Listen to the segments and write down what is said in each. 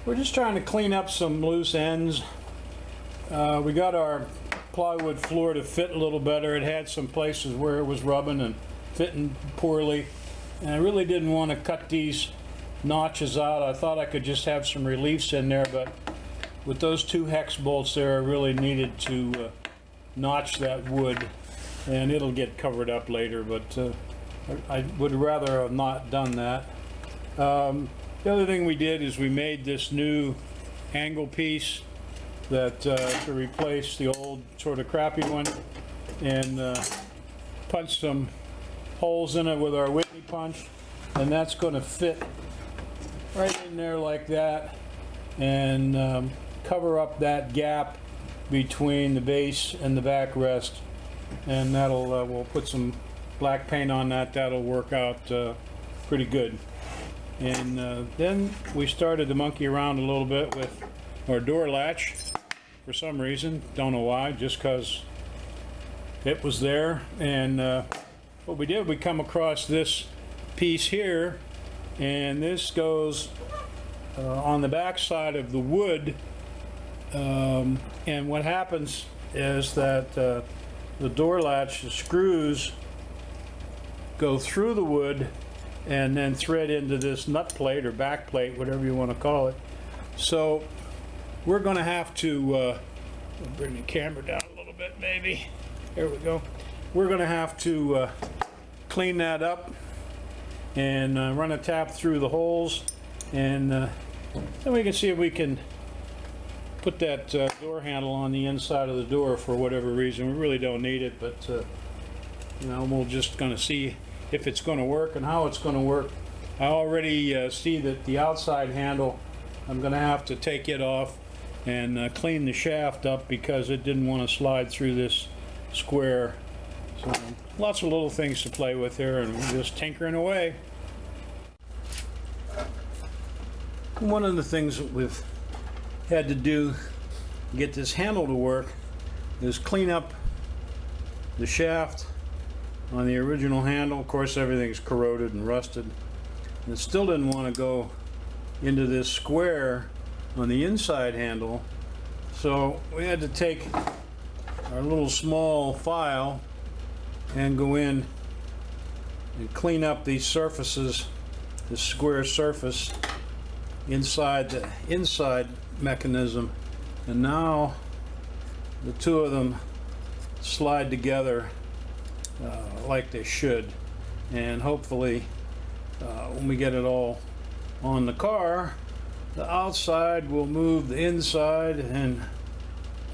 We're just trying to clean up some loose ends. We got our plywood floor to fit a little better. It had some places where it was rubbing and fitting poorly, and I really didn't want to cut these notches out. I thought I could just have some reliefs in there, but with those two hex bolts there, I really needed to notch that wood, and it'll get covered up later, but I would rather have not done that. The other thing we did is we made this new angle piece that to replace the old sort of crappy one, and punched some holes in it with our Whitney punch, and that's going to fit right in there like that, and cover up that gap between the base and the backrest, and that'll we'll put some black paint on that. That'll work out pretty good. And then we started to monkey around a little bit with our door latch for some reason, don't know why, just because it was there. And what we did, we come across this piece here, and this goes on the back side of the wood, and what happens is that the door latch, the screws go through the wood and then thread into this nut plate or back plate, whatever you want to call it. So we're going to have to bring the camera down a little bit, maybe. There we go. We're going to have to clean that up and run a tap through the holes, and then we can see if we can put that door handle on the inside of the door for whatever reason. We really don't need it, but you know, we're just going to see if it's going to work and how it's going to work. I already see that the outside handle, I'm going to have to take it off and clean the shaft up because it didn't want to slide through this square. So lots of little things to play with here, and we're just tinkering away. One of the things that we've had to do to get this handle to work is clean up the shaft on the original handle. Of course, everything's corroded and rusted, and it still didn't want to go into this square on the inside handle, so we had to take our little small file and go in and clean up these surfaces, the square surface inside the inside mechanism, and now the two of them slide together like they should, and hopefully when we get it all on the car, the outside will move the inside. And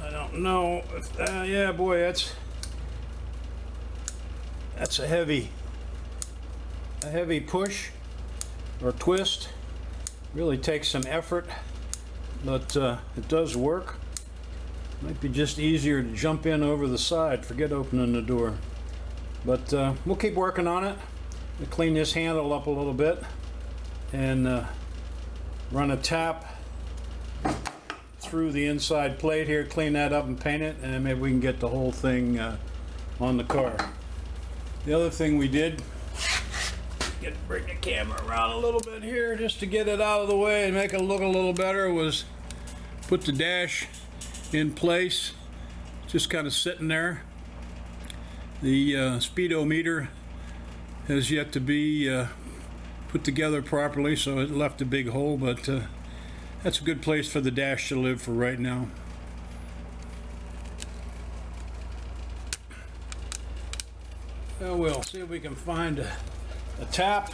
I don't know if yeah, boy, that's a heavy push or twist. Really takes some effort, but it does work. Might be just easier to jump in over the side, forget opening the door. But we'll keep working on it. We'll clean this handle up a little bit and run a tap through the inside plate here, clean that up and paint it, and maybe we can get the whole thing on the car. The other thing we did, bring the camera around a little bit here just to get it out of the way and make it look a little better, was put the dash in place, just kind of sitting there. The speedometer has yet to be put together properly, so it left a big hole, but that's a good place for the dash to live for right now. Well, we'll see if we can find a tap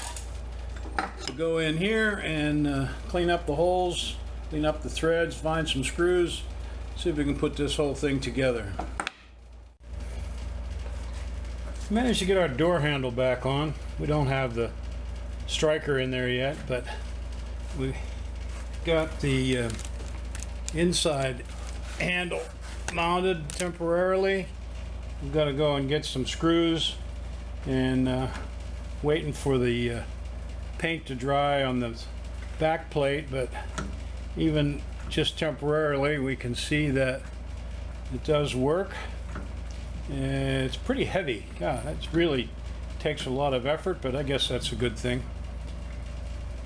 to go in here and clean up the holes, clean up the threads, find some screws, see if we can put this whole thing together. Managed to get our door handle back on. We don't have the striker in there yet, but we got the inside handle mounted temporarily. We've got to go and get some screws, and waiting for the paint to dry on the back plate, but even just temporarily we can see that it does work. And it's pretty heavy. Yeah, it really takes a lot of effort, but I guess that's a good thing.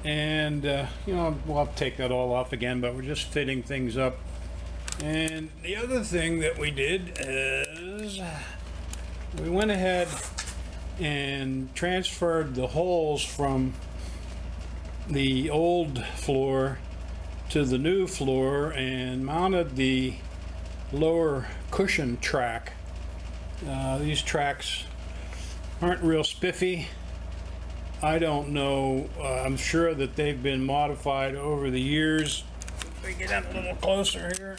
And, you know, we'll have to take that all off again, but we're just fitting things up. And the other thing that we did is we went ahead and transferred the holes from the old floor to the new floor and mounted the lower cushion track. These tracks aren't real spiffy. I don't know. I'm sure that they've been modified over the years. If we get in a little closer here.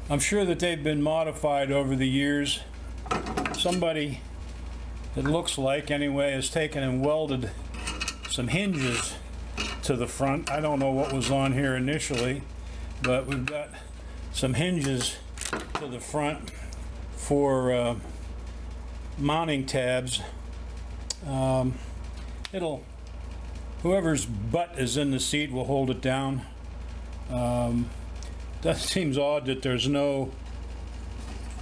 I'm sure that they've been modified over the years. Somebody, it looks like anyway, has taken and welded some hinges to the front. I don't know what was on here initially, but we've got some hinges to the front for mounting tabs. Whoever's butt is in the seat will hold it down. That seems odd that there's no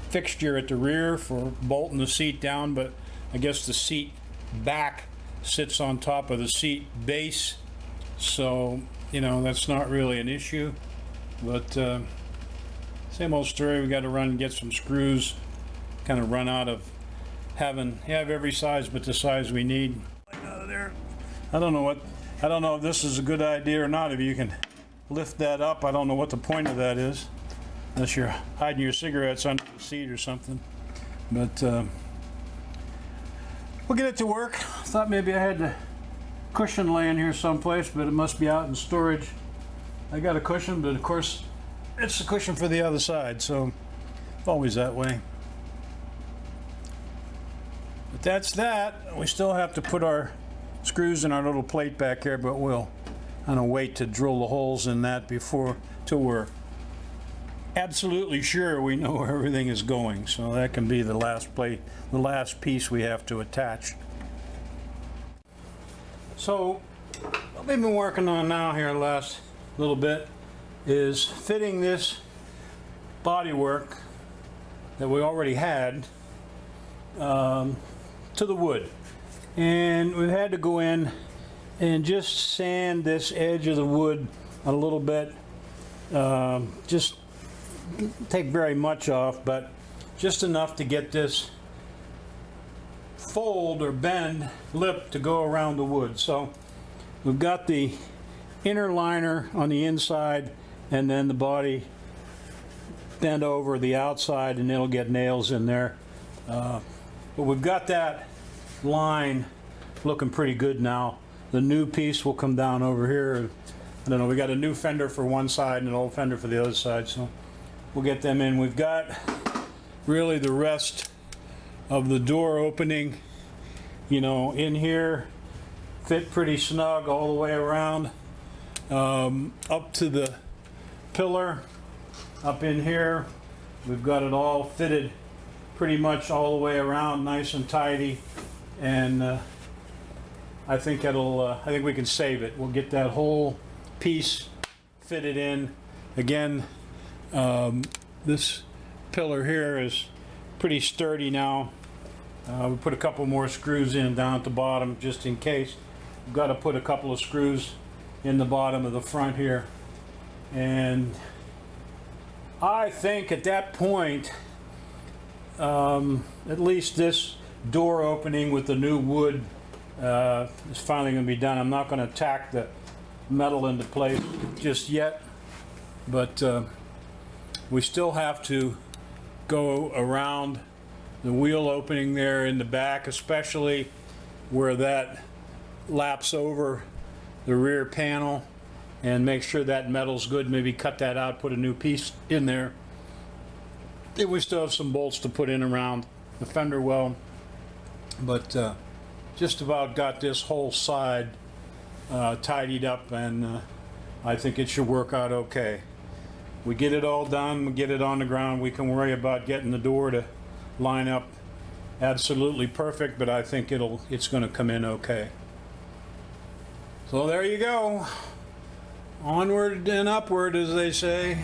fixture at the rear for bolting the seat down, but I guess the seat back sits on top of the seat base, so you know that's not really an issue. But same old story. We got to run and get some screws. Kind of run out of have every size but the size we need. There. I don't know if this is a good idea or not. If you can lift that up, I don't know what the point of that is, unless you're hiding your cigarettes under the seat or something. But we'll get it to work. I thought maybe I had the cushion laying here someplace, but it must be out in storage. I got a cushion, but of course it's the cushion for the other side, so it's always that way. But that's that. We still have to put our screws in our little plate back here, but we'll wait to drill the holes in that till we're absolutely sure we know where everything is going. So that can be the last plate, the last piece we have to attach. So what we've been working on now here the last little bit is fitting this bodywork that we already had to the wood. And we've had to go in and just sand this edge of the wood a little bit. Just take very much off, but just enough to get this fold or bend lip to go around the wood. So we've got the inner liner on the inside and then the body bent over the outside, and it'll get nails in there. But we've got that line looking pretty good now. The new piece will come down over here. I don't know, we got a new fender for one side and an old fender for the other side, so we'll get them in. We've got really the rest of the door opening, you know, in here, fit pretty snug all the way around, up to the pillar up in here. We've got it all fitted pretty much all the way around, nice and tidy, and I think we can save it. We'll get that whole piece fitted in. Again, this pillar here is pretty sturdy now. We put a couple more screws in down at the bottom just in case. We've got to put a couple of screws in the bottom of the front here. And I think at that point, at least this door opening with the new wood is finally going to be done. I'm not going to tack the metal into place just yet, but we still have to go around the wheel opening there in the back, especially where that laps over the rear panel, and make sure that metal's good. Maybe cut that out, put a new piece in there. And we still have some bolts to put in around the fender well, but just about got this whole side tidied up, and I think it should work out okay. We get it all done, we get it on the ground, we can worry about getting the door to line up absolutely perfect, but I think it's going to come in okay. So there you go. Onward and upward, as they say.